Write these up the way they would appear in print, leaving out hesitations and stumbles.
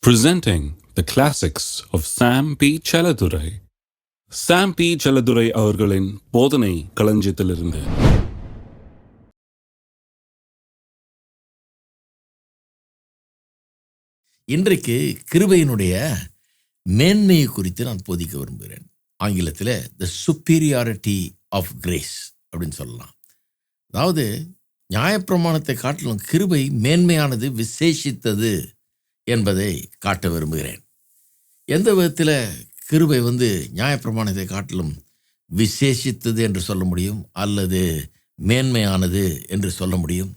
Presenting the classics of Sam P. Chaladurai. Sam P. Chaladurai அவர்களின் போதனை களஞ்சியத்திலிருந்து. இன்றைக்கு கிருபையினுடைய மேன்மையை குறித்து நான் போதிக்க விரும்புகிறேன். ஆங்கிலத்தில் த சுப்பீரியாரிட்டி ஆஃப் கிரேஸ் அப்படின்னு சொல்லலாம். அதாவது நியாயப்பிரமாணத்தை காட்டிலும் கிருபை மேன்மையானது, விசேஷித்தது என்பதை காட்ட விரும்புகிறேன். எந்த விதத்தில் கிருபை நியாயப்பிரமாணத்தை காட்டிலும் விசேஷித்தது என்று சொல்ல முடியும் அல்லது மேன்மையானது என்று சொல்ல முடியும்?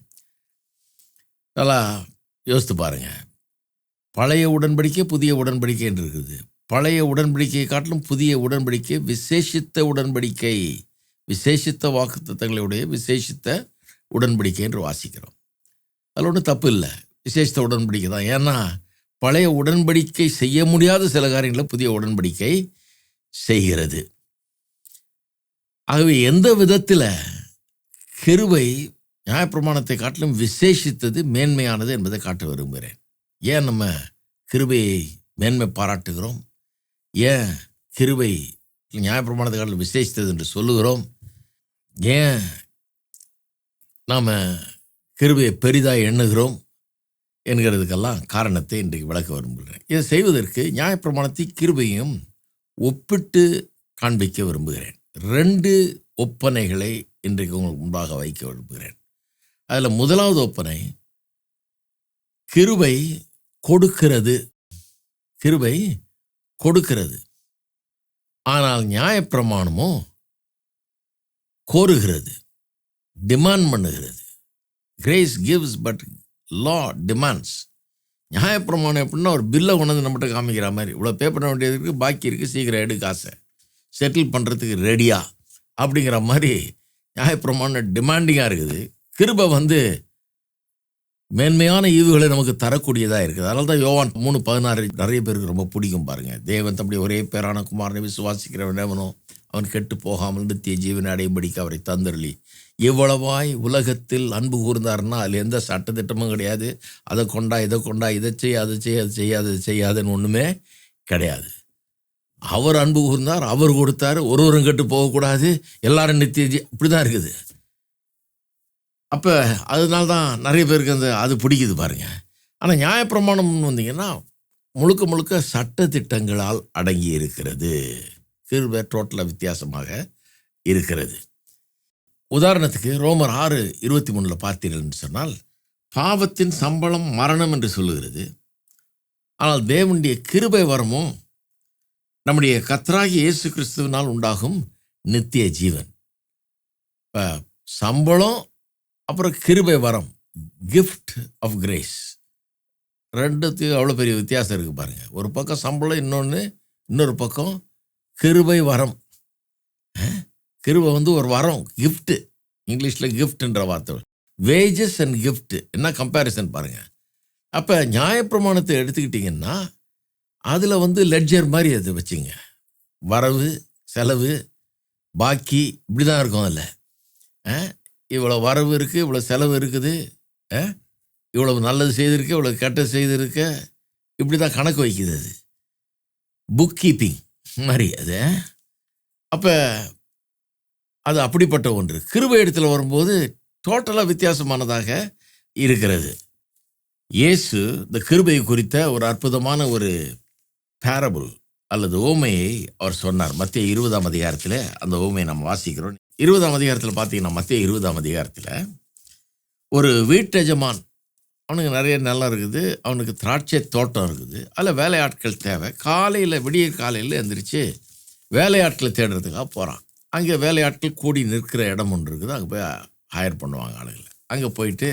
நல்லா யோசித்து பாருங்கள். பழைய உடன்படிக்கை, புதிய உடன்படிக்கை என்று இருக்குது. பழைய உடன்படிக்கையை காட்டிலும் புதிய உடன்படிக்கை விசேஷித்த உடன்படிக்கை, விசேஷித்த வாக்குத்தத்தங்களுடைய விசேஷித்த உடன்படிக்கை என்று வாசிக்கிறோம். அதில் ஒன்றும் தப்பு இல்லை, விசேஷித்த உடன்படிக்கை தான். ஏன்னா பழைய உடன்படிக்கை செய்ய முடியாத சில காரியங்களை புதிய உடன்படிக்கை செய்கிறது. ஆகவே எந்த விதத்தில் கிருபை நியாயப்பிரமாணத்தை காட்டிலும் விசேஷித்தது, மேன்மையானது என்பதை காட்ட விரும்புகிறேன். ஏன் நம்ம கிருபையை மேன்மை பாராட்டுகிறோம்? ஏன் கிருபை நியாயப்பிரமாணத்தை காட்டிலும் விசேஷித்தது என்று சொல்லுகிறோம்? ஏன் நாம் கிருபையை பெரிதாக எண்ணுகிறோம் என்கிறதுக்கெல்லாம் காரணத்தை இன்றைக்கு விளக்க விரும்புகிறேன். இதை செய்வதற்கு நியாயப்பிரமாணத்தை கிருபையும் ஒப்பிட்டு காண்பிக்க விரும்புகிறேன். 2 ஒப்பனைகளை இன்றைக்கு உங்களுக்கு முன்பாக வைக்க விரும்புகிறேன். அதில் முதலாவது ஒப்பனை, கிருபை கொடுக்கிறது. கிருபை கொடுக்கிறது, ஆனால் நியாயப்பிரமாணமோ கோருகிறது, டிமாண்ட் பண்ணுகிறது. Grace gives but law demands. நியாயப்பிரமாணம் எப்படின்னா ஒரு பில்லை கொண்டு நம்மகிட்ட காமிக்கிற மாதிரி, இவ்வளோ பே பண்ண வேண்டியது இருக்குது, பாக்கி இருக்குது, சீக்கிரம் எடு காசை, செட்டில் பண்ணுறதுக்கு ரெடியா அப்படிங்கிற மாதிரி நியாயப்பிரமாணம் டிமாண்டிங்காக இருக்குது. கிருபை மேன்மையான ஈவுகளை நமக்கு தரக்கூடியதாக இருக்குது. அதனால தான் யோவான் 3:16 நிறைய பேருக்கு ரொம்ப பிடிக்கும். பாருங்கள், தேவன் தம்முடைய ஒரே பேரான குமாரனை விசுவாசிக்கிறவன் எவனோ அவன் கெட்டு போகாமல் நித்திய ஜீவனை அடையும்படிக்கு அவரை தந்தருளி இவ்வளவாய் உலகத்தில் அன்பு கூர்ந்தாருன்னா அதில் எந்த சட்டத்திட்டமும் கிடையாது. அதை கொண்டா, இதை கொண்டா, இதை செய்ய, அதை செய்ய, அது செய்யாது, அது செய்யாதுன்னு ஒன்றுமே கிடையாது. அவர் அன்பு கூர்ந்தார், அவர் கொடுத்தார், ஒருவரும் கெட்டு போகக்கூடாது, எல்லாரும் நித்திய இப்படி தான் இருக்குது. அப்போ அதனால தான் நிறைய பேருக்கு அது பிடிக்குது பாருங்கள். ஆனால் நியாயப்பிரமாணம் வந்தீங்கன்னா முழுக்க முழுக்க சட்டத்திட்டங்களால் அடங்கி இருக்கிறது. கிருபை டோட்டலாக வித்தியாசமாக இருக்கிறது. உதாரணத்துக்கு ரோமர் 6:23 பார்த்தீர்கள் என்று சொன்னால், பாவத்தின் சம்பளம் மரணம் என்று சொல்லுகிறது, ஆனால் தேவனுடைய கிருபை வரமோ நம்முடைய கர்த்தராகிய இயேசு கிறிஸ்துவினால் உண்டாகும் நித்திய ஜீவன். இப்போ சம்பளம் அப்புறம் கிருபை வரம், கிஃப்ட் ஆஃப் கிரேஸ், ரெண்டுத்துக்கும் அவ்வளோ பெரிய வித்தியாசம் இருக்குது பாருங்கள். ஒரு பக்கம் சம்பளம், இன்னொரு பக்கம் கிருபை வரம். கிருபை ஒரு வரம், கிஃப்ட்டு. இங்கிலீஷில் கிஃப்ட்ன்ற வார்த்தை, வேஜஸ் அண்ட் கிஃப்ட், என்ன கம்பேரிசன் பாருங்கள். அப்போ நியாயப்பிரமாணத்தை எடுத்துக்கிட்டிங்கன்னா அதில் லெட்ஜர் மாதிரி அது வச்சுங்க, வரவு செலவு பாக்கி இப்படி தான் இருக்கும். அதில் இவ்வளோ வரவு இருக்குது, இவ்வளோ செலவு இருக்குது, இவ்வளவு நல்லது செய்திருக்க, இவ்வளோ கெட்டது செய்திருக்க, இப்படி தான் கணக்கு வைக்குது. அது புக் கீப்பிங் மாதிரி அது. அப்போ அது அப்படிப்பட்ட ஒன்று. கிருபை இடத்துல வரும்போது டோட்டலாக வித்தியாசமானதாக இருக்கிறது. இயேசு இந்த கிருபை குறித்த ஒரு அற்புதமான ஒரு பேரபிள் அல்லது ஓமையை அவர் சொன்னார். மத்தேயு 20ஆம் அதிகாரத்தில் அந்த ஓமையை நம்ம வாசிக்கிறோம். 20ஆம் அதிகாரத்தில் பார்த்தீங்கன்னா, மத்தேயு 20ஆம் அதிகாரத்தில் ஒரு வீட்டெஜமான், அவனுக்கு நிறைய நிலம் இருக்குது, அவனுக்கு திராட்சை தோட்டம் இருக்குது, அதில் வேலையாட்கள் தேவை. காலையில், விடிய காலையில் எழுந்திரிச்சு வேலையாட்களை தேடுறதுக்காக போகிறான். அங்கே வேலையாட்கள் கூடி நிற்கிற இடம் ஒன்று இருக்குது, அங்கே போய் ஹையர் பண்ணுவாங்க ஆளுகளை. அங்கே போயிட்டு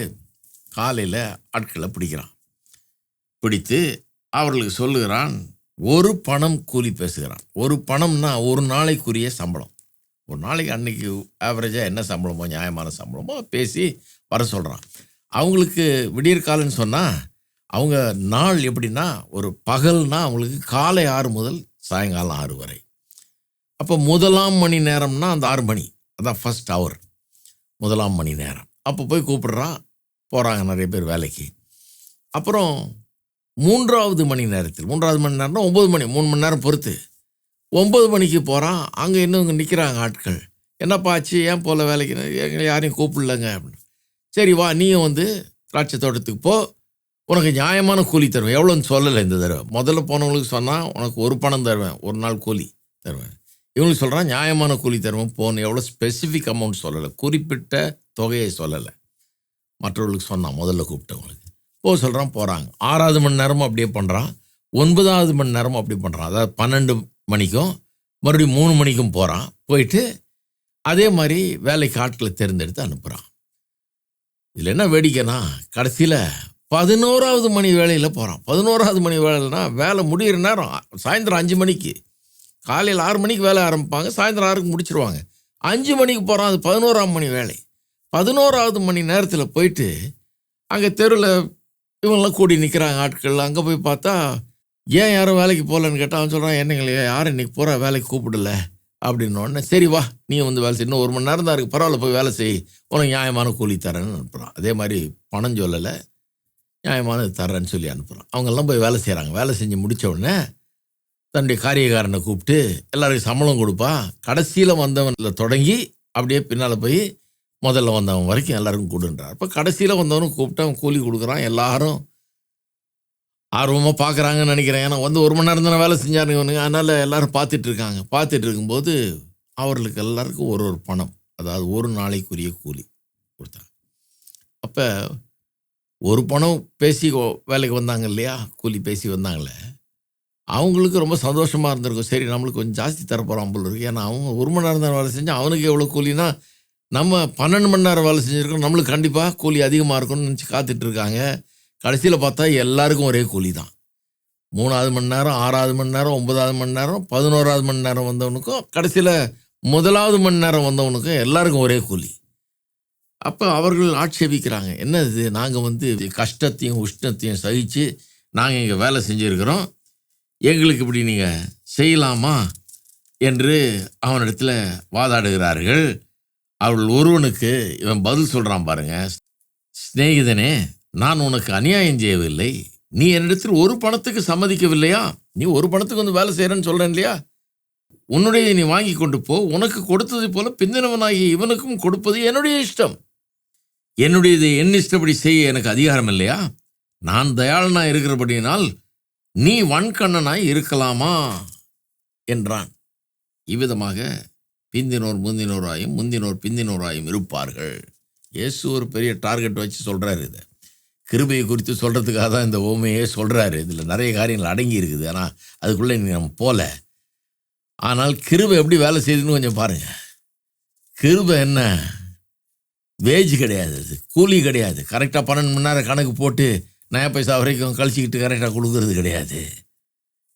காலையில் ஆட்களை பிடிக்கிறான். பிடித்து அவர்களுக்கு சொல்லுகிறான், ஒரு பணம் கூலி பேசுகிறான். ஒரு பணம்னா ஒரு நாளைக்குரிய சம்பளம். ஒரு நாளைக்கு அன்னைக்கு ஆவரேஜாக என்ன சம்பளமோ, நியாயமான சம்பளமோ பேசி வர சொல்கிறான். அவங்களுக்கு விடியற்காலன்னு சொன்னால் அவங்க நாள் எப்படின்னா, ஒரு பகல்னா அவங்களுக்கு காலை 6 முதல் சாயங்காலம் 6 வரை. அப்போ முதலாம் மணி நேரம்னா அந்த 6 மணி, அதான் ஃபஸ்ட் ஹவர், முதலாம் மணி நேரம். அப்போ போய் கூப்பிடுறான், போகிறாங்க நிறைய பேர் வேலைக்கு. அப்புறம் மூன்றாவது மணி நேரத்தில் 3வது மணி நேரம்னா 9 மணி 3 மணி நேரம் பொறுத்து 9 மணிக்கு போகிறான். அங்கே இன்னும் இங்கே நிற்கிறாங்க ஆட்கள். என்னப்பா ஆச்சு, ஏன் போல வேலைக்கு, எங்களை யாரையும் கூப்பிடலங்க அப்படின்னு. சரி வா, நீயும் வந்து திராட்சை தோட்டத்துக்கு போ, உனக்கு நியாயமான கூலி தருவேன். எவ்வளோன்னு சொல்லலை இந்த தடவை. முதல்ல போனவங்களுக்கு சொன்னால் உனக்கு ஒரு பணம் தருவேன், ஒரு நாள் கூலி தருவேன். இவங்களுக்கு சொல்கிறான் நியாயமான கூலி தருவேன் போன. எவ்வளோ ஸ்பெசிஃபிக் அமௌண்ட் சொல்லலை, குறிப்பிட்ட தொகையை சொல்லலை. மற்றவர்களுக்கு சொன்னான் முதல்ல கூப்பிட்டவங்களுக்கு. சொல்கிறான், போகிறாங்க. 6வது மணி நேரமும் அப்படியே பண்ணுறான். 9வது மணி நேரமும் அப்படி பண்ணுறான். அதாவது 12 மணிக்கும் மறுபடியும் 3 மணிக்கும் போகிறான். போயிட்டு அதே மாதிரி வேலைக்கு ஆட்களை தேர்ந்தெடுத்து அனுப்புகிறான். இதில் என்ன வேடிக்கைன்னா, கடைசியில் 11வது மணி வேலையில் போகிறான். 11வது மணி வேலைன்னா வேலை முடிகிற நேரம் சாயந்தரம் 5 மணிக்கு. காலையில் 6 மணிக்கு வேலை ஆரம்பிப்பாங்க, சாயந்தரம் 6க்கு முடிச்சிருவாங்க. 5 மணிக்கு போகிறான். அது 11ஆம் மணி வேலை. 11வது மணி நேரத்தில் போயிட்டு அங்கே தெருவில் இவங்கெல்லாம் கூடி நிற்கிறாங்க ஆட்கள். அங்கே போய் பார்த்தா ஏன் யாரும் வேலைக்கு போகலன்னு கேட்டால் அவன் சொல்கிறான், என்னங்களே யாரும் இன்றைக்கி போகிற வேலைக்கு கூப்பிடல அப்படின்னோடனே, சரி வா நீ வந்து வேலை செய், இன்னும் 1 மணி நேரம் தான் இருக்குது, பரவாயில்ல போய் வேலை செய், உனக்கு நியாயமான கூலி தரேன்னு அனுப்புகிறான். அதே மாதிரி பணம் சொல்லலை, நியாயமானது தரேன்னு சொல்லி அனுப்புகிறான். அவங்கெல்லாம் போய் வேலை செய்கிறாங்க. வேலை செஞ்சு முடித்த உடனே தன்னுடைய காரியக்காரனை கூப்பிட்டு எல்லாருக்கும் சம்பளம் கொடுப்பா. கடைசியில் வந்தவனில் தொடங்கி அப்படியே பின்னால் போய் முதல்ல வந்தவன் வரைக்கும் எல்லாருக்கும் கொடுன்றார். இப்போ கடைசியில் வந்தவனும் கூப்பிட்டு அவன் கூலி கொடுக்குறான். எல்லாரும் ஆர்வமாக பார்க்குறாங்கன்னு நினைக்கிறேன். ஏன்னா வந்து 1 மணி நேரம் தானே வேலை செஞ்சாருங்க இவனுங்க. அதனால் எல்லோரும் பார்த்துட்டு இருக்காங்க. பார்த்துட்டு இருக்கும்போது அவர்களுக்கு எல்லாருக்கும் ஒரு பணம், அதாவது ஒரு நாளைக்குரிய கூலி கொடுத்தாங்க. அப்போ ஒரு பணம் பேசி வேலைக்கு வந்தாங்க இல்லையா, கூலி பேசி வந்தாங்களே, அவங்களுக்கு ரொம்ப சந்தோஷமாக இருந்திருக்கும். சரி நம்மளுக்கு கொஞ்சம் ஜாஸ்தி தரப்போகிறான் போல இருக்கு. ஏன்னா அவங்க 1 மணி நேரம் தான் வேலை செஞ்சால் அவனுக்கு எவ்வளோ கூலினா, நம்ம 12 மணி நேரம் வேலை செஞ்சுருக்கோம், நம்மளுக்கு கண்டிப்பாக கூலி அதிகமாக இருக்கும்னு நினச்சி காத்துட்ருக்காங்க. கடைசியில் பார்த்தா எல்லாருக்கும் ஒரே கூலி தான். 3வது மணி நேரம், 6வது மணி நேரம், 9வது மணி நேரம், 11வது மணி நேரம் வந்தவனுக்கும், கடைசியில் 1வது மணி நேரம் வந்தவனுக்கும் எல்லாருக்கும் ஒரே கூலி. அப்போ அவர்கள் ஆட்சேபிக்கிறாங்க, என்ன இது, நாங்கள் வந்து கஷ்டத்தையும் உஷ்ணத்தையும் சகித்து நாங்கள் இங்கே வேலை செஞ்சுருக்கிறோம், எங்களுக்கு இப்படி நீங்கள் செய்யலாமா என்று அவனிடத்தில் வாதாடுகிறார்கள். அவர்கள் ஒருவனுக்கு இவன் பதில் சொல்கிறான் பாருங்க, சிநேகிதனே, நான் உனக்கு அநியாயம் செய்யவில்லை, நீ என்னிடத்தில் ஒரு பணத்துக்கு சம்மதிக்கவில்லையா, நீ ஒரு பணத்துக்கு வந்து வேலை செய்கிறேன்னு சொல்கிறேன் இல்லையா, உன்னுடைய நீ வாங்கி கொண்டு போ, உனக்கு கொடுத்தது போல பிந்தினவனாகி இவனுக்கும் கொடுப்பது என்னுடைய இஷ்டம், என்னுடையது என் இஷ்டப்படி செய்ய எனக்கு அதிகாரம் இல்லையா, நான் தயாளனாய் இருக்கிறபடியினால் நீ வன்கண்ணனாய் இருக்கலாமா என்றான். இவ்விதமாக பிந்தினோர் முந்தினோராயும் முந்தினோர் பிந்தினோராயும் இருப்பார்கள். இயேசு ஒரு பெரிய டார்கெட் வச்சு சொல்கிறாரு. இதை கிருபையை குறித்து சொல்கிறதுக்காக தான் இந்த ஓமையே சொல்கிறாரு. இதில் நிறைய காரியங்கள் அடங்கி இருக்குது, ஆனால் அதுக்குள்ளே நம்ம போல. ஆனால் கிருபை எப்படி வேலை செய்யுதுன்னு கொஞ்சம் பாருங்கள். கிருபை என்ன, வேஜ் கிடையாது, அது கூலி கிடையாது. கரெக்டாக 12 மணி நேரம் கணக்கு போட்டு 9 பைசா வரைக்கும் கழிச்சிக்கிட்டு கரெக்டாக கொடுக்கறது கிடையாது.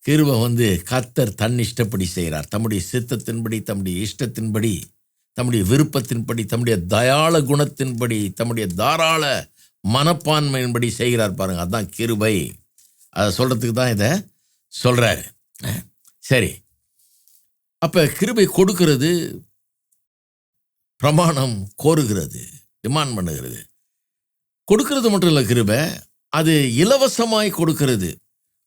கிருபை வந்து கர்த்தர் தன் இஷ்டப்படி செய்கிறார், தம்முடைய சித்தத்தின்படி, தம்முடைய இஷ்டத்தின்படி, தம்முடைய விருப்பத்தின்படி, தம்முடைய தயாள குணத்தின்படி, தம்முடைய தாராள மனப்பான்மையின்படி செய்கிறார் பாருங்க. அதுதான் கிருபை. அதை சொல்கிறதுக்கு தான் இதை சொல்கிறாரு. சரி, அப்போ கிருபை கொடுக்கிறது, பிரமாணம் கோருகிறது, டிமாண்ட் பண்ணுகிறது. கொடுக்கிறது மட்டும் இல்லை, கிருபை அது இலவசமாய் கொடுக்கிறது.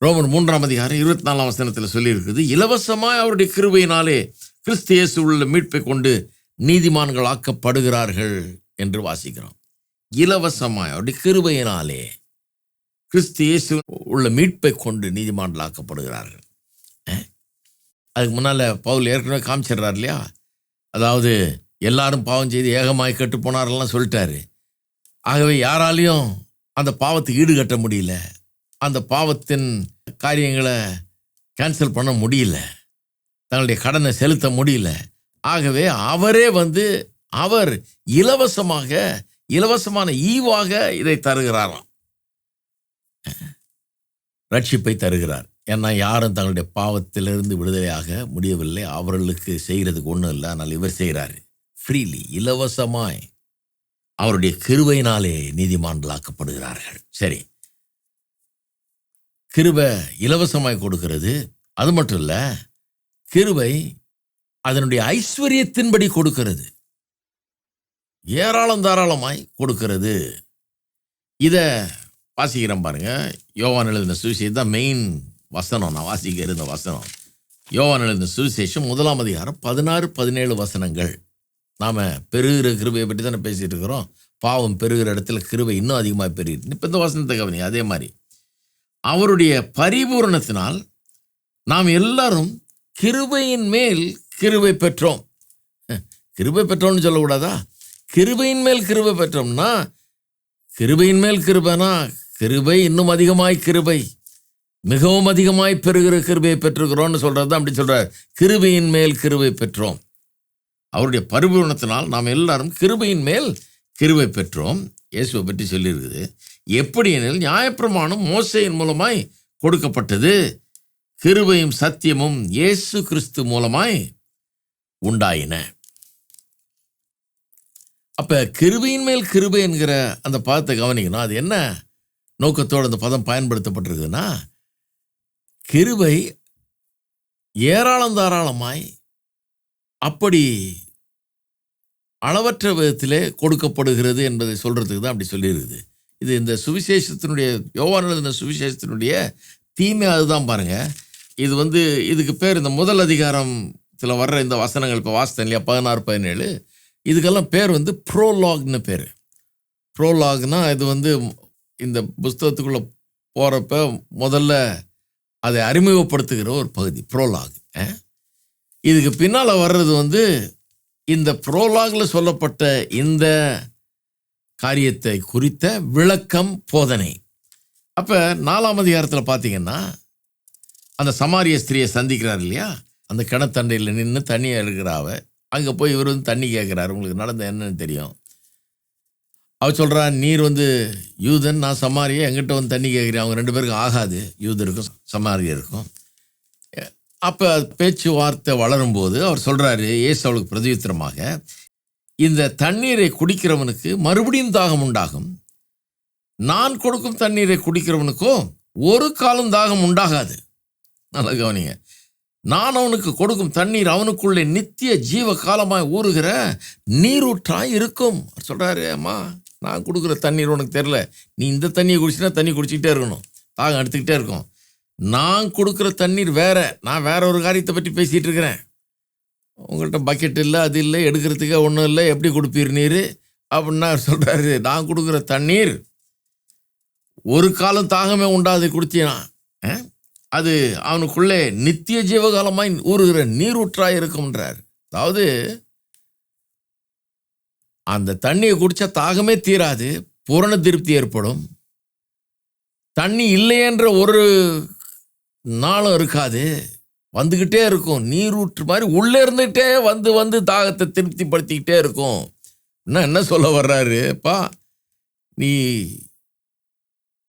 ரோமர் 3ஆம் அதிகாரம் 24ஆம் வசனத்தில் சொல்லியிருக்குது, இலவசமாய் அவருடைய கிருபையினாலே கிறிஸ்து இயேசு உள்ள மீட்பை கொண்டு நீதிமான்கள் ஆக்கப்படுகிறார்கள் என்று வாசிக்கிறோம். இலவசமாய் அவருடைய கிருபையினாலே கிறிஸ்து இயேசு உள்ள மீட்பை கொண்டு நீதிமான்கள் ஆக்கப்படுகிறார்கள். அதுக்கு முன்னால் பவுல் ஏற்கனவே காமிச்சிடுறார் இல்லையா, அதாவது எல்லாரும் பாவம் செய்து ஏகமாய் கெட்டு போனாரெல்லாம் சொல்லிட்டாரு. ஆகவே யாராலையும் அந்த பாவத்துக்கு ஈடுகட்ட முடியல, அந்த பாவத்தின் காரியங்களை கேன்சல் பண்ண முடியல, தங்களுடைய கடனை செலுத்த முடியல. ஆகவே அவரே வந்து அவர் இலவசமான ஈவாக இதை தருகிறாராம், ரட்சிப்பை தருகிறார். ஏன்னா யாரும் தங்களுடைய பாவத்திலிருந்து விடுதலையாக முடியவில்லை, அவர்களுக்கு செய்கிறதுக்கு ஒன்றும் இல்லை. ஆனால் இவர் செய்கிறாரு ஃப்ரீலி, இலவசமாய் அவருடைய கிருபையினாலே நீதிமான்களாக்கப்படுகிறார்கள். சரி, கிருபை இலவசமாய் கொடுக்கிறது. அது மட்டும் இல்லை, கிருபை அதனுடைய ஐஸ்வர்யத்தின்படி கொடுக்கிறது, ஏராளம் தாராளமாய் கொடுக்கிறது. இதை வாசிக்கிறேன் பாருங்க. யோவான் எழுதின சுவிசேஷம் தான் மெயின் வசனம். நான் வாசிக்க இருந்த வசனம் யோவான் எழுதின சுவிசேஷம் 1ஆம் அதிகாரம் 16-17 வசனங்கள். நாம் பெருகிற கிருபையை பற்றி தானே பேசிகிட்டு இருக்கிறோம். பாவம் பெருகிற இடத்துல கிருபை இன்னும் அதிகமாக பெருகிட்டு. இப்போ இந்த வசனத்தை கவனிங்க. அதே மாதிரி அவருடைய பரிபூரணத்தினால் நாம் எல்லாரும் கிருபையின் மேல் கிருபை பெற்றோம். கிருபை பெற்றோம்னு சொல்லக்கூடாதா? கிருபையின் மேல் கிருபை பெற்றோம்னா, கிருபையின் மேல் கிருபைனா கிருபை இன்னும் அதிகமாய் கிருபை, மிகவும் அதிகமாய் பெறுகிற கிருபையை பெற்றுக்கிறோம்னு சொல்கிறது தான் அப்படி சொல்கிறார். கிருபையின் மேல் கிருபை பெற்றோம். அவருடைய பரிபூரணத்தினால் நாம் எல்லாரும் கிருபையின் மேல் கிருபை பெற்றோம். இயேசுவை பற்றி சொல்லியிருக்குது. எப்படி எனில் நியாயப்பிரமாணம் மோசேயின் மூலமாய் கொடுக்கப்பட்டது, கிருபையும் சத்தியமும் இயேசு கிறிஸ்து மூலமாய் உண்டாயின. அப்போ கிருபையின் மேல் கிருபை என்கிற அந்த பதத்தை கவனிக்கணும். அது என்ன நோக்கத்தோடு அந்த பதம் பயன்படுத்தப்பட்டிருக்குன்னா, கிருபை ஏராளம் தாராளமாய் அப்படி அளவற்ற விதத்திலே கொடுக்கப்படுகிறது என்பதை சொல்கிறதுக்கு தான் அப்படி சொல்லியிருக்குது. இது இந்த சுவிசேஷத்தினுடைய, யோவான் எழுதின சுவிசேஷத்தினுடைய தீமை அதுதான் பாருங்கள். இது இதுக்கு பேர், இந்த முதல் அதிகாரத்தில் வர்ற இந்த வசனங்கள் இப்போ வாசித்தேன் இல்லையா, 16-17, இதுக்கெல்லாம் பேர் ப்ரோலாக்னு பேர். ப்ரோலாக்னா இது இந்த புஸ்தகத்துக்குள்ளே போகிறப்ப முதல்ல அதை அறிமுகப்படுத்துகிற ஒரு பகுதி ப்ரோலாக். இதுக்கு பின்னால் வர்றது இந்த ப்ரோலாகில் சொல்லப்பட்ட இந்த காரியத்தை குறித்த விளக்கம், போதனை. அப்போ 4ஆம் அதிகாரத்தில் பார்த்தீங்கன்னா, அந்த சமாரிய ஸ்திரியை சந்திக்கிறார் இல்லையா, அந்த கிணத்தண்டையில் நின்று தண்ணியை எடுக்கிறாவ. அங்கே போய் இவர் தண்ணி கேட்குறாரு. உங்களுக்கு நடந்த என்னன்னு தெரியும். அவர் சொல்கிறா, நீர் யூதன், நான் சமாரியை, எங்கிட்ட தண்ணி கேட்குறேன். அவங்க 2 பேருக்கும் ஆகாது, யூதருக்கும் சமாரியருக்கும். அப்போ பேச்சுவார்த்தை வளரும்போது அவர் சொல்கிறாரு, இயேசு அவளுக்கு பிரதியுத்தரமாக, இந்த தண்ணீரை குடிக்கிறவனுக்கு மறுபடியும் தாகம் உண்டாகும், நான் கொடுக்கும் தண்ணீரை குடிக்கிறவனுக்கோ ஒரு காலம் தாகம் உண்டாகாது. நல்லா கவனிங்க. நான் அவனுக்கு கொடுக்கும் தண்ணீர் அவனுக்குள்ளே நித்திய ஜீவ காலமாய் ஊறுகிற நீரூற்றாய் இருக்கும். சொல்கிறாரு, அம்மா, நான் கொடுக்குற தண்ணீர் உனக்கு தெரில, நீ இந்த தண்ணியை குடிச்சினா தண்ணி குடிச்சிக்கிட்டே இருக்கணும், தாகம் எடுத்துக்கிட்டே இருக்கும். நான் கொடுக்குற தண்ணீர் வேற, நான் வேற ஒரு காரியத்தை பற்றி பேசிகிட்டு இருக்கிறேன். உங்கள்கிட்ட பக்கெட் இல்லை, அது இல்லை, எடுக்கிறதுக்கே ஒன்றும் இல்லை, எப்படி கொடுப்பீர் நீர் அப்படின்னா சொல்கிறாரு, நான் கொடுக்குற தண்ணீர் ஒரு காலம் தாகமே உண்டாது குடிச்சினா அது அவனுக்குள்ளே நித்திய ஜீவகாலமாய் ஊறுகிற நீரூற்றாய் இருக்கும்ன்றார். அதாவது அந்த தண்ணியை குடித்தா தாகமே தீராது, பூரண திருப்தி ஏற்படும். தண்ணி இல்லையென்ற ஒரு நாளும் இருக்காது, வந்துக்கிட்டே இருக்கும். நீரூற்று மாதிரி உள்ளே இருந்துகிட்டே வந்து தாகத்தை திருப்திப்படுத்திக்கிட்டே இருக்கும். என்ன சொல்ல வர்றாருப்பா, நீ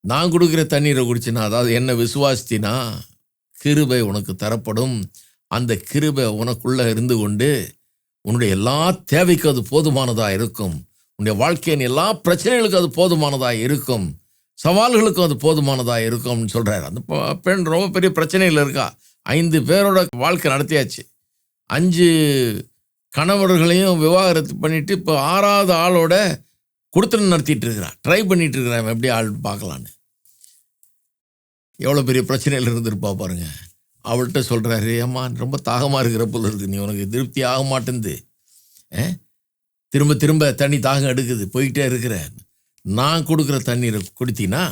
நான் கொடுக்குற தண்ணீரை குடிச்சினா, அதாவது என்ன விசுவாசித்தினா, கிருபை உனக்கு தரப்படும். அந்த கிருபை உனக்குள்ளே இருந்து கொண்டு உன்னுடைய எல்லா தேவைக்கும் அது போதுமானதாக இருக்கும். உன்னுடைய வாழ்க்கையின் எல்லா பிரச்சனைகளுக்கும் அது போதுமானதாக இருக்கும். சவால்களுக்கும் அது போதுமானதாக இருக்கும்னு சொல்கிறார். அந்த பெண் ரொம்ப பெரிய பிரச்சனையில் இருக்கா. 5 பேரோட வாழ்க்கை நடத்தியாச்சு. 5 கணவர்களையும் விவாகரத்து பண்ணிவிட்டு இப்போ 6ஆவது ஆளோட கொடுத்துன்னு நடத்திட்டு இருக்கிறான். ட்ரை பண்ணிகிட்டு இருக்கிறான் எப்படி ஆள் பார்க்கலான்னு. எவ்வளோ பெரிய பிரச்சனையில் இருந்திருப்பா பாருங்க. அவள்கிட்ட சொல்கிறாரு, அம்மா ரொம்ப தாகமாக இருக்கிற போல இருக்குது, நீ உனக்கு திருப்தி ஆக மாட்டேங்குது, திரும்ப திரும்ப தண்ணி தாகம் எடுக்குது, போயிட்டே இருக்கிற, நான் கொடுக்குற தண்ணீரை குடித்தினா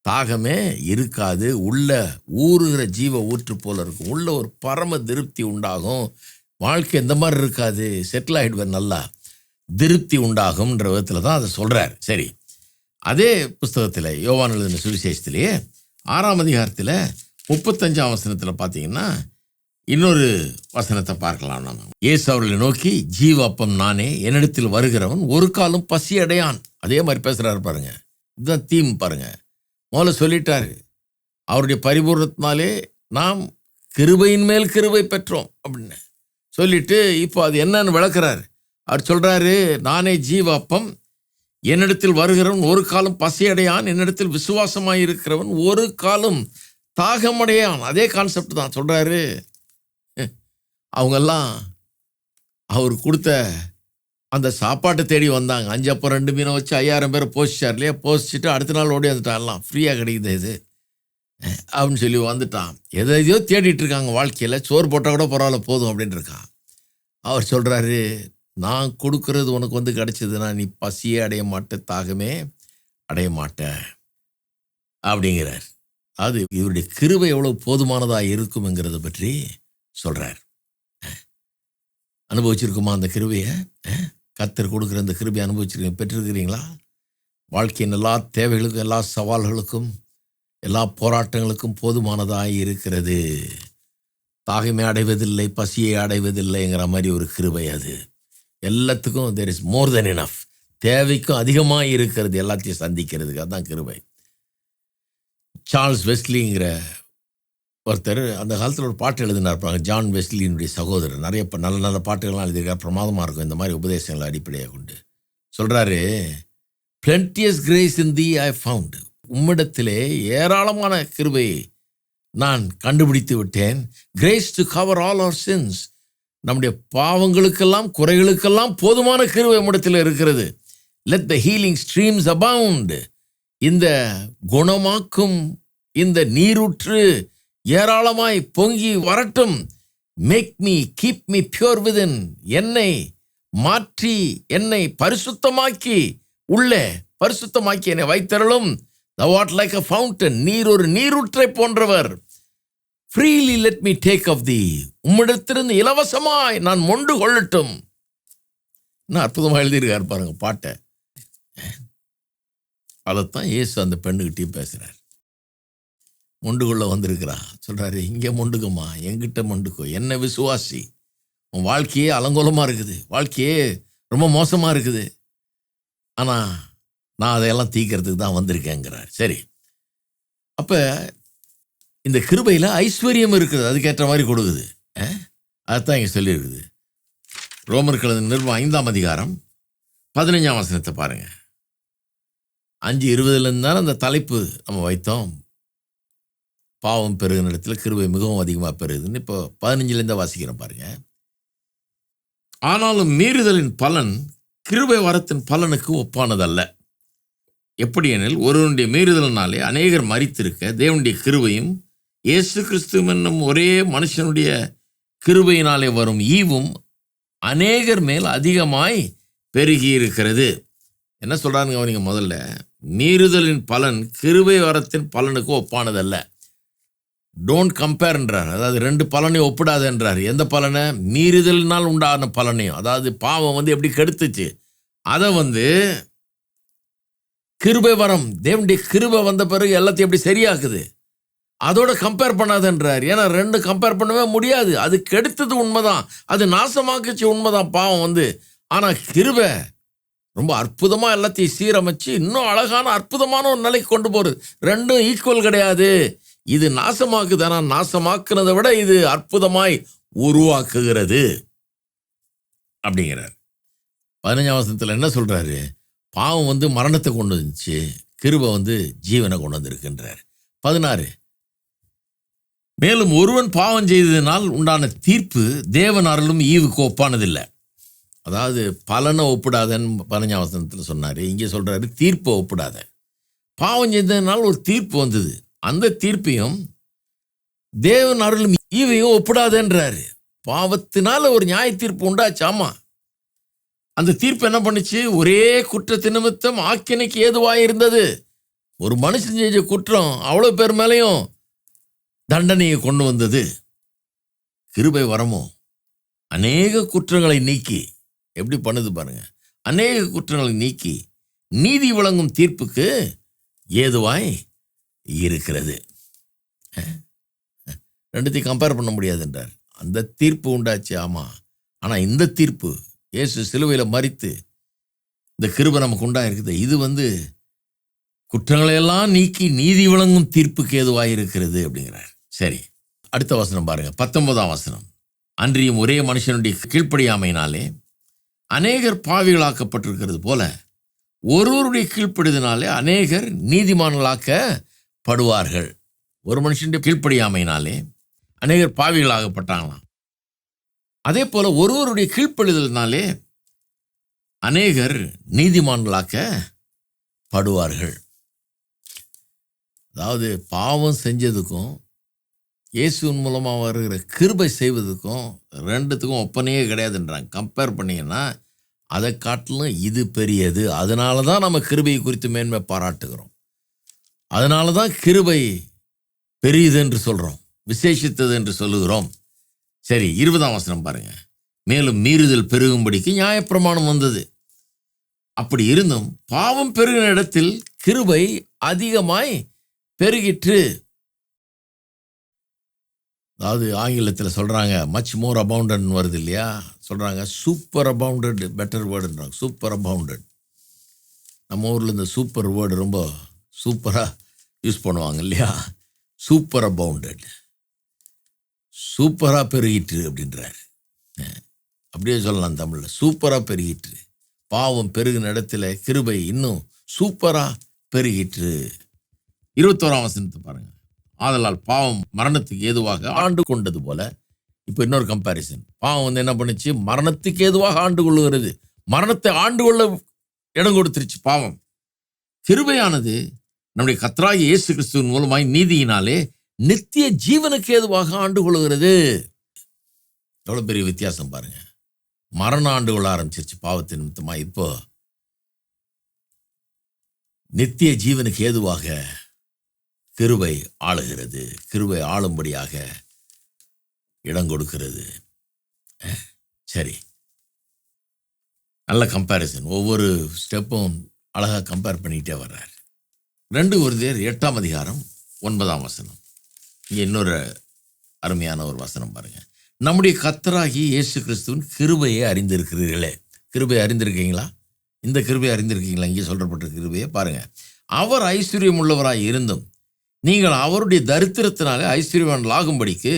தாகமே இருக்காது, உள்ள ஊறுகிற ஜீவ ஊற்று போல இருக்கும், உள்ள ஒரு பரம திருப்தி உண்டாகும், வாழ்க்கை எந்த மாதிரி இருக்காது, செட்டில் ஆகிடுவேன், நல்லா திருப்தி உண்டாகும்ன்ற விதத்தில் தான் அதை சொல்கிறார். சரி, அதே புஸ்தகத்தில் யோவான் எழுதின சுவிசேஷத்திலேயே 6ஆம் அதிகாரத்தில் 35ஆம் வசனத்தில் பார்த்தீங்கன்னா இன்னொரு வசனத்தை பார்க்கலாம். நம்ம இயேசு அவர்களை நோக்கி, ஜீவ அப்பம் நானே, என்னிடத்தில் வருகிறவன் ஒரு காலம் பசி அடையான். அதே மாதிரி பேசுகிறாரு பாருங்க. இதுதான் தீம் பாருங்க. முதல்ல சொல்லிட்டாரு, அவருடைய பரிபூரணத்தினாலே நாம் கிருபையின் மேல் கிருபை பெற்றோம் அப்படின்னு சொல்லிட்டு இப்போ அது என்னன்னு விளக்குறாரு. அவர் சொல்கிறாரு, நானே ஜீவ அப்பம், என்னிடத்தில் வருகிறவன் ஒரு காலம் பசியடையான், என்னிடத்தில் விசுவாசமாக இருக்கிறவன் ஒரு காலம் தாகமடையான். அதே கான்செப்ட் தான் சொல்கிறாரு. அவங்கெல்லாம் அவர் கொடுத்த அந்த சாப்பாட்டை தேடி வந்தாங்க. 5 அப்பம் 2 மீனை வச்சு 5000 பேரை போஷிச்சார் இல்லையா? போஷிச்சுட்டு அடுத்த நாள் ஓடி வந்துட்டான்லாம். ஃப்ரீயாக கிடைக்குது இது அப்படின்னு சொல்லி வந்துட்டான். எதையோ தேடிட்டு இருக்காங்க வாழ்க்கையில். சோறு போட்டால் கூட பரவாயில்ல போதும் அப்படின்னு இருக்கான். அவர் சொல்கிறாரு, நான் கொடுக்கறது உனக்கு வந்து கிடைச்சதுன்னா நீ பசியே அடைய மாட்ட, தாகமே அடைய மாட்ட அப்படிங்கிறார். அது இவருடைய கிருபை எவ்வளோ போதுமானதாக இருக்குங்கிறத பற்றி சொல்கிறார். அனுபவிச்சிருக்குமா அந்த கிருபையை? கர்த்தர் கொடுக்குற அந்த கிருபையை அனுபவிச்சிருக்கீங்க, பெற்றிருக்கிறீங்களா? வாழ்க்கையின் எல்லா தேவைகளுக்கும், எல்லா சவால்களுக்கும், எல்லா போராட்டங்களுக்கும் போதுமானதாக இருக்கிறது. தாகமே அடைவதில்லை, பசியை அடைவதில்லைங்கிற மாதிரி ஒரு கிருபை அது. எல்லாத்துக்கும் there is more then enough. தேவைக்கும் அதிகமாக இருக்கிறது, எல்லாத்தையும் சந்திக்கிறதுக்கு. அதுதான் கிருபை. சார்ல்ஸ் வெஸ்லிங்கிற ஒருத்தர் அந்த காலத்தில் ஒரு பாட்டு எழுதினார். ஜான் வெஸ்லியினுடைய சகோதரர். நிறைய நல்ல நல்ல பாட்டுகள்லாம் எழுதியிருக்கார். பிரமாதமாக இருக்கும் இந்த மாதிரி உபதேசங்களை அடிப்படையாக கொண்டு. சொல்கிறாரு, plenteous grace in thee I found. உம்மிடத்திலே ஏராளமான கிருபையை நான் கண்டுபிடித்து விட்டேன். Grace to cover all our sins. நம்முடைய பாவங்களுக்கெல்லாம் குறைகளுக்கெல்லாம் போதுமான கிருபை உம்மிடத்தில் இருக்கிறது. Let the healing streams abound. இந்த குணமாக்கும் இந்த நீரூற்று ஏராளமாய் பொங்கி வரட்டும். Make me keep me pure within. என்னை மாற்றி என்னை பரிசுத்தமாக்கி, உள்ளே பரிசுத்தமாக்கி என்னை வைத்தருளும். Thou art like a fountain. நீர் ஒரு நீரூற்றை போன்றவர். Freely let me take of thee. உம்மிடத்திலிருந்து இலவசமாய் நான் மொண்டு கொள்ளட்டும். என்ன அற்புதமாக எழுதியிருக்கார் பாருங்க பாட்டை. அதைத்தான் இயேசு அந்த பெண்ணுகிட்டையும் பேசுகிறார். மொண்டுக்குள்ளே வந்திருக்கிறா. சொல்கிறாரு, இங்கே மொண்டுக்குமா, என்கிட்ட மொண்டுக்கோ, என்ன விசுவாசி. உன் வாழ்க்கையே அலங்கோலமாக இருக்குது, வாழ்க்கையே ரொம்ப மோசமாக இருக்குது, ஆனால் நான் அதையெல்லாம் தீர்க்கறதுக்கு தான் வந்திருக்கேங்கிறார். சரி, அப்போ இந்த கிருபையில் ஐஸ்வர்யம் இருக்குது, அதுக்கேற்ற மாதிரி கொடுக்குது. அதுதான் இங்கே சொல்லியிருக்குது. ரோமர்கள் நிருபம் 5ஆம் அதிகாரம் 15ஆம் வசனத்தை பாருங்கள். 5:20 தானே அந்த தலைப்பு நம்ம வைத்தோம். பாவம் பெருகின இடத்துல கிருபை மிகவும் அதிகமாக பெருகுதுன்னு. இப்போ 15 வாசிக்கிறோம் பாருங்க. ஆனாலும் மீறுதலின் பலன் கிருபை வரத்தின் பலனுக்கு ஒப்பானதல்ல. எப்படி எனில், ஒருவனுடைய மீறுதலினாலே அநேகர் மரித்திருக்க, தேவனுடைய கிருபையும் இயேசு கிறிஸ்து என்னும் ஒரே மனுஷனுடைய கிருபையினாலே வரும் ஈவும் அநேகர் மேல் அதிகமாய் பெருகி இருக்கிறது. என்ன சொல்கிறாருங்க அவனிங்க? முதல்ல, மீறுதலின் பலன் கிருபை வரத்தின் பலனுக்கு ஒப்பானதல்ல. டோன்ட் கம்பேர்ன்றார். அதாவது 2 பலனையும் ஒப்பிடாதன்றார். எந்த பலனை? மீறுதலினால் உண்டான பலனையும். அதாவது பாவம் எப்படி கெடுத்துச்சு, அதை கிருபை வரம், தேவனுடைய கிருபை வந்த பிறகு எல்லாத்தையும் எப்படி சரியாக்குது, அதோட கம்பேர் பண்ணாதன்றார். ஏன்னா 2 கம்பேர் பண்ணவே முடியாது. அது கெடுத்தது உண்மைதான், அது நாசமாக்குச்சு உண்மைதான் பாவம். ஆனால் கிருபை ரொம்ப அற்புதமாக எல்லாத்தையும் சீரமைச்சு இன்னும் அழகான அற்புதமான ஒரு நிலைக்கு கொண்டு போகிறது. 2 ஈக்குவல் கிடையாது. இது நாசமாக்குது, ஆனால் நாசமாக்குனதை விட இது அற்புதமாய் உருவாக்குகிறது அப்படிங்கிறார். 15ஆம் வசனத்தில் என்ன சொல்கிறாரு? பாவம் மரணத்தை கொண்டு வந்துச்சு, கிருபை ஜீவனை கொண்டு வந்திருக்குன்றார். 16, மேலும் ஒருவன் பாவம் செய்ததினால் உண்டான தீர்ப்பு தேவன் அருளும் ஈவுக்கு ஒப்பானதில்லை. அதாவது பலனை ஒப்பிடாதன்னு 15ஆம் வசனத்தில் சொன்னார். இங்கே சொல்கிறாரு, தீர்ப்பை ஒப்பிடாத. பாவம் செய்ததுனால ஒரு தீர்ப்பு வந்தது, அந்த தீர்ப்பையும் தேவன் அருளும் ஈவையும் ஒப்பிடாதன்றாரு. பாவத்தினால ஒரு நியாய தீர்ப்பு உண்டாச்சாமா. அந்த தீர்ப்பு என்ன பண்ணுச்சு? ஒரே குற்றத்தின் நிமித்தம் ஆக்கினைக்கு ஏதுவாக இருந்தது. ஒரு மனுஷன் செஞ்ச குற்றம் அவ்வளோ பேர் மேலேயும் தண்டனையை கொண்டு வந்தது. கிருபை வரமோ அநேக குற்றங்களை நீக்கி எப்படி பண்ணுது பாருங்க. அநேக குற்றங்களை நீக்கி நீதி வழங்கும் தீர்ப்புக்கு ஏதுவாய் இருக்கிறது. 2த்தையும் கம்பேர் பண்ண முடியாதுன்றார். அந்த தீர்ப்பு உண்டாச்சு, ஆமாம். ஆனால் இந்த தீர்ப்பு இயேசு சிலுவையில் மரித்து இந்த கிருபை நமக்கு உண்டாயிருக்குது. இது குற்றங்களையெல்லாம் நீக்கி நீதி வழங்கும் தீர்ப்புக்கு ஏதுவாக இருக்கிறது அப்படிங்கிறார். சரி, அடுத்த வசனம் பாருங்க. 19ஆம் வசனம். அன்றியும் ஒரே மனுஷனுடைய கீழ்ப்படியாமையினாலே அநேகர் பாவிகளாக்கப்பட்டிருக்கிறது போல ஒருவருடைய கீழ்ப்படிதனாலே அநேகர் நீதிமான்களாக்கப்படுவார்கள். ஒரு மனுஷனுடைய கீழ்ப்படியாமையினாலே அநேகர் பாவிகளாகப்பட்டாங்களாம். அதே போல ஒருவருடைய கீழ்ப்படிதலினாலே அநேகர் நீதிமான்களாக்கப்படுவார்கள். அதாவது பாவம் செஞ்சதுக்கும் இயேசுவின் மூலமாக வருகிற கிருபை செய்வதுக்கும் ரெண்டுத்துக்கும் ஒப்பனையே கிடையாதுன்றாங்க. கம்பேர் பண்ணிங்கன்னா அதை காட்டிலும் இது பெரியது. அதனால தான் நம்ம கிருபையை குறித்து மேன்மை பாராட்டுகிறோம். அதனால தான் கிருபை பெரியது என்று சொல்கிறோம், விசேஷித்தது என்று சொல்லுகிறோம். சரி, 20ஆம் வசனம் பாருங்க. மேலும் மீறுதல் பெருகும்படிக்கு நியாயப்பிரமாணம் வந்தது. அப்படி இருந்தும் பாவம் பெருகின இடத்தில் கிருபை அதிகமாய் பெருகிற்று. அதாவது ஆங்கிலத்தில் சொல்கிறாங்க மச் மோர் அபவுண்டட் வருது இல்லையா, சொல்கிறாங்க சூப்பர் அபவுண்டட், பெட்டர் வேர்டுன்றாங்க. Super abounded. நம்ம ஊரில் இந்த சூப்பர் வேர்டு ரொம்ப சூப்பராக யூஸ் பண்ணுவாங்க இல்லையா. சூப்பர் அபவுண்டட், சூப்பராக பெருகிற்று அப்படின்றாரு. அப்படியே சொல்லலாம் தமிழில், சூப்பராக பெருகிற்று. பாவம் பெருகின இடத்துல கிருபை இன்னும் சூப்பராக பெருகிற்று. 21ஆம் வசனத்தை பாருங்கள். ஆதலால் பாவம் மரணத்துக்கு ஏதுவாக ஆண்டு கொண்டது போல. இப்போ இன்னொரு கம்பேரிசன். பாவம் என்ன பண்ணுச்சு? மரணத்துக்கு ஏதுவாக ஆண்டு கொள்ளுகிறது. மரணத்தை ஆண்டு கொள்ள இடம் கொடுத்துருச்சு பாவம். கிருபையானது நம்முடைய கர்த்தராகிய இயேசு கிறிஸ்துவின் மூலமாய் நீதியினாலே நித்திய ஜீவனுக்கு ஏதுவாக ஆண்டு கொள்ளுகிறது. எவ்வளோ பெரிய வித்தியாசம் பாருங்க. மரணம் ஆண்டு கொள்ள ஆரம்பிச்சிருச்சு பாவத்தின் நிமித்தமா. இப்போ நித்திய ஜீவனுக்கு ஏதுவாக கிருபை ஆளுகிறது. கிருபை ஆளும்படியாக இடம் கொடுக்கிறது. சரி, நல்ல கம்பேரிசன். ஒவ்வொரு ஸ்டெப்பும் அழகாக கம்பேர் பண்ணிக்கிட்டே வர்றார். 2 கொரிந்தியர் 8ஆம் அதிகாரம் 9ஆம் வசனம். இங்கே இன்னொரு அருமையான ஒரு வசனம் பாருங்க. நம்முடைய கர்த்தராகிய இயேசு கிறிஸ்துவின் கிருபையை அறிந்திருக்கிறீர்களே. கிருபையை அறிந்திருக்கீங்களா? இந்த கிருபையை அறிந்திருக்கீங்களா? இங்கே சொல்லப்பட்ட கிருபையை பாருங்க. அவர் ஐஸ்வர்யம் உள்ளவராய் இருந்தும் நீங்கள் அவருடைய தரித்திரத்தினாலே ஐஸ்வர்யவான்களாகும்படிக்கு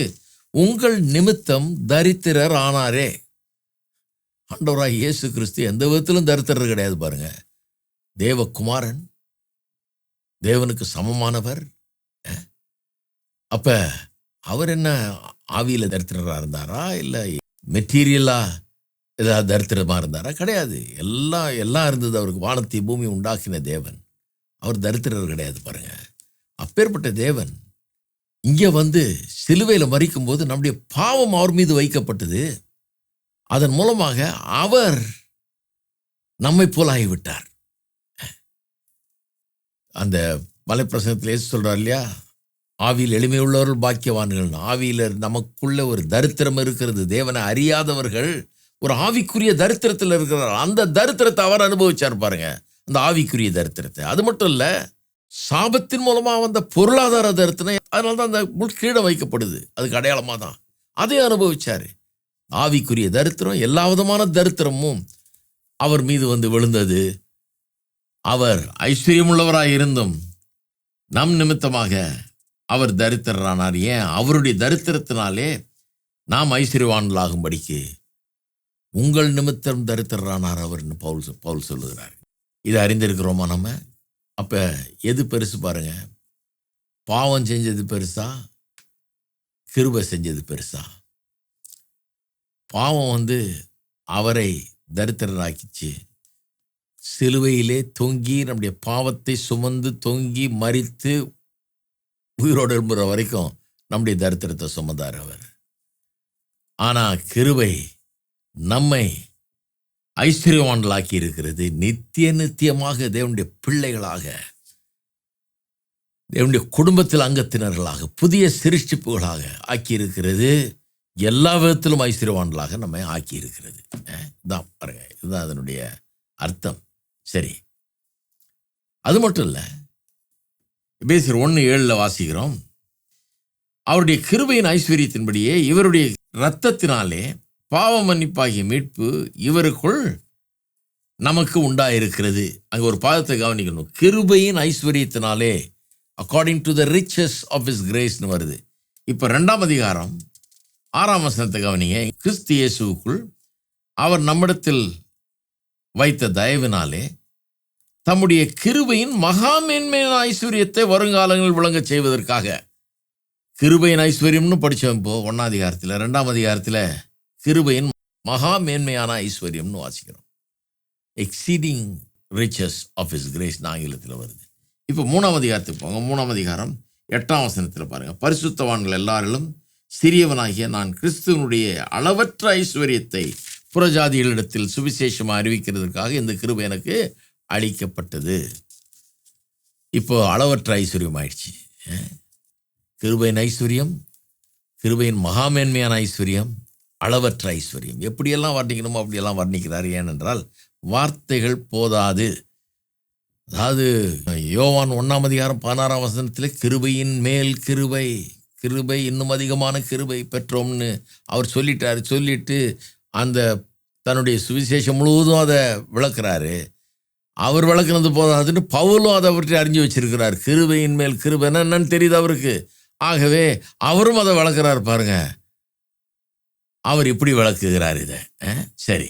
உங்கள் நிமித்தம் தரித்திரர் ஆனாரே. ஆண்டவராய் இயேசு கிறிஸ்து எந்த விதத்திலும் தரித்திரர் கிடையாது பாருங்க. தேவகுமாரன், தேவனுக்கு சமமானவர். அப்ப அவர் என்ன ஆவியில் தரித்திரராக இருந்தாரா, இல்லை மெட்டீரியலாக ஏதாவது தரித்திரமாக இருந்தாரா? கிடையாது. எல்லாம் இருந்தது அவருக்கு. வானத்தை பூமி உண்டாக்கின தேவன். அவர் தரித்திரர் கிடையாது பாருங்க. அப்பேற்பட்ட தேவன் இங்கே வந்து சிலுவையில் மரிக்கும் போது நம்முடைய பாவம் அவர் மீது வைக்கப்பட்டது. அதன் மூலமாக அவர் நம்மை போல் ஆகிவிட்டார். அந்த மலைப்பிரசங்கத்தில் ஏசு சொல்றார் இல்லையா, ஆவியில் எளிமையுள்ளவர்கள் பாக்கியவான்கள். ஆவியில் நமக்குள்ள ஒரு தரித்திரம் இருக்கிறது. தேவனை அறியாதவர்கள் ஒரு ஆவிக்குரிய தரித்திரத்தில் இருக்கிறார். அந்த தரித்திரத்தை அவர் அனுபவிச்சார் பாருங்க, அந்த ஆவிக்குரிய தரித்திரத்தை. அது மட்டும் இல்லை, சாபத்தின் மூலமாக வந்த பொருளாதார தரித்திரம். அதனால தான் அந்த முட்கீழே வைக்கப்படுது. அதுக்கு அடையாளமாக தான் அதையும் அனுபவிச்சார். ஆவிக்குரிய தரித்திரம், எல்லா விதமான தரித்திரமும் அவர் மீது வந்து விழுந்தது. அவர் ஐஸ்வர்யமுள்ளவராய் இருந்தும் நம் நிமித்தமாக அவர் தரித்திரரானார். ஏன்? அவருடைய தரித்திரத்தினாலே நாம் ஐஸ்வர்யவான்களாகும்படிக்கு உங்கள் நிமித்தம் தரித்திரரானார் அவர்னு பவுல் சொல்லுகிறார். இதை அறிந்திருக்கிறோமா நம்ம? அப்போ எது பெருசு பாருங்க? பாவம் செஞ்சது பெருசா, கிருபை செஞ்சது பெருசா? பாவம் வந்து அவரை தரித்திரராக்கிச்சு. சிலுவையிலே தொங்கி நம்முடைய பாவத்தை சுமந்து தொங்கி மரித்து உயிரோடு எழும்புற வரைக்கும் நம்முடைய தரித்திரத்தை சுமந்தார் அவர். ஆனால் கிருபை நம்மை ஐஸ்வர்யவான்களாக்கி இருக்கிறது. நித்தியமாக தேவனுடைய பிள்ளைகளாக, தேவனுடைய குடும்பத்தில் அங்கத்தினர்களாக, புதிய சிருஷ்டிப்புகளாக ஆக்கி இருக்கிறது. எல்லா விதத்திலும் ஐஸ்வர்யவான்களாக நம்மை ஆக்கி இருக்கிறது. இதான் பாருங்க, இதுதான் அதனுடைய அர்த்தம். சரி, அது மட்டும் இல்லை, எபேசியர் 1:7 வாசிக்கிறோம். அவருடைய கிருபையின் ஐஸ்வர்யத்தின்படியே இவருடைய இரத்தத்தினாலே பாவ மன்னிப்பாகிய மீட்பு இவருக்குள் நமக்கு உண்டாயிருக்கிறது. அங்கே ஒரு பாதத்தை கவனிக்கணும். கிருபையின் ஐஸ்வர்யத்தினாலே, according to the riches of his கிரேஸ்னு வருது. இப்போ 2ஆம் அதிகாரம் 6ஆம் வசனத்தை கவனிங்க. கிறிஸ்து இயேசுவுக்குள் அவர் நம்மிடத்தில் வைத்த தயவினாலே தம்முடைய கிருபையின் மகா மேன்மையான ஐஸ்வர்யத்தை வருங்காலங்களில் விளங்க செய்வதற்காக. கிருபையின் ஐஸ்வர்யம்னு படித்தோம் இப்போ 1ஆம் அதிகாரத்தில். 2ஆம் அதிகாரத்தில் கிருபையின் மகா மேன்மையான ஐஸ்வர்யம்னு வாசிக்கிறோம். Exceeding riches of his grace ஆங்கிலத்தில் வருது. இப்போ 3ஆம் அதிகாரத்துக்கு போங்க. 3ஆம் அதிகாரம் 8ஆம் வசனத்தில் பாருங்கள். பரிசுத்தவான்கள் எல்லாரிலும் சிறியவனாகிய நான் கிறிஸ்துவனுடைய அளவற்ற ஐஸ்வர்யத்தை புறஜாதிகளிடத்தில் சுவிசேஷமாக அறிவிக்கிறதுக்காக இந்த கிருபை எனக்கு அளிக்கப்பட்டது. இப்போ அளவற்ற ஐஸ்வர்யம் ஆயிடுச்சு. கிருபையின் ஐஸ்வர்யம், கிருபையின் மகாமேன்மையான ஐஸ்வர்யம், அளவற்ற ஐஸ்வர்யம். எப்படியெல்லாம் வர்ணிக்கணுமோ அப்படியெல்லாம் வர்ணிக்கிறார். ஏனென்றால் வார்த்தைகள் போதாது. அதாவது யோவான் 1ஆம் அதிகாரம் 16ஆம் வசனத்தில் கிருபையின் மேல் கிருபை, கிருபை இன்னும் அதிகமான கிருபை பெற்றோம்னு அவர் சொல்லிட்டார். சொல்லிட்டு அந்த தன்னுடைய சுவிசேஷம் முழுவதும் அதை விளக்குறாரு. அவர் விளக்குனது போதாதுன்னு பவுலும் அதை பற்றி அறிஞ்சு வச்சிருக்கிறார். கிருபையின் மேல் கிருபை என்னன்னு தெரியுது அவருக்கு. ஆகவே அவரும் அதை விளக்குறார் பாருங்க. அவர் இப்படி விளக்குகிறார் இதை. சரி,